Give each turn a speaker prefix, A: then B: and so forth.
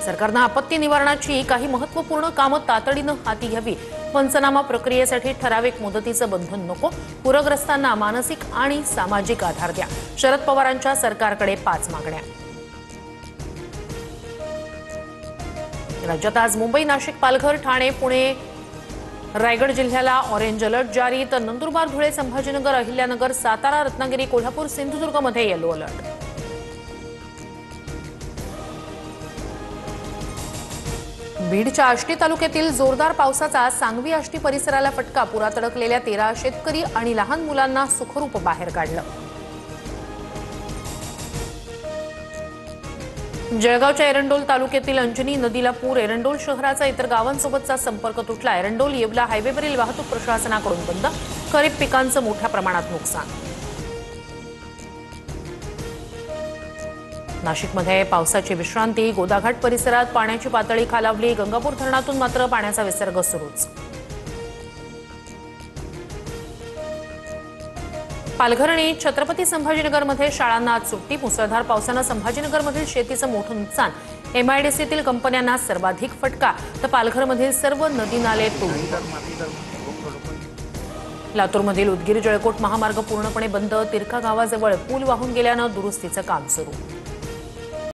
A: सरकारनं आपत्ती निवारणाची काही महत्त्वपूर्ण कामं तातडीनं हाती घ्यावी। पंचनामा प्रक्रियेसाठी ठराविक मुदतीचं बंधन नको। पूरग्रस्तांना मानसिक आणि सामाजिक आधार द्या। शरद पवारांच्या सरकारकडे 5 मागण्या। राज्यात आज मुंबई, नाशिक, पालघर, ठाणे, पुणे, रायगड जिल्ह्याला ऑरेंज अलर्ट जारी, तर नंदुरबार, धुळे, संभाजीनगर, अहिल्यानगर, सातारा, रत्नागिरी, कोल्हापूर, सिंधुदुर्गमध्ये येलो अलर्ट। बीडच्या आष्टी तालुक्यातील जोरदार पावसाचा सांगवी आष्टी परिसराला फटका। पुरात अडकलेल्या 13 शेतकरी आणि लहान मुलांना सुखरूप बाहेर काढलं। जळगावच्या एरंडोल तालुक्यातील अंजनी नदीला पूर। एरंडोल शहराचा इतर गावांसोबतचा संपर्क तुटला। एरंडोल येवला हायवेवरील वाहतूक प्रशासनाकडून बंद। खरीप पिकांचं मोठ्या प्रमाणात नुकसान। नाशिकमध्ये पावसाची विश्रांती। गोदाघाट परिसरात पाण्याची पातळी खालावली। गंगापूर धरणातून मात्र पाण्याचा विसर्ग सुरूच। पालघर आणि छत्रपती संभाजीनगरमध्ये शाळांना आज सुट्टी। मुसळधार पावसानं संभाजीनगरमधील शेतीचं मोठं नुकसान। एमआयडीसीतील कंपन्यांना सर्वाधिक फटका, तर पालघरमधील सर्व नदी नाले तुंबले। लातूरमधील उदगीर जळकोट महामार्ग पूर्णपणे बंद। तिरका गावाजवळ पूल वाहून गेल्यानं दुरुस्तीचं काम सुरू।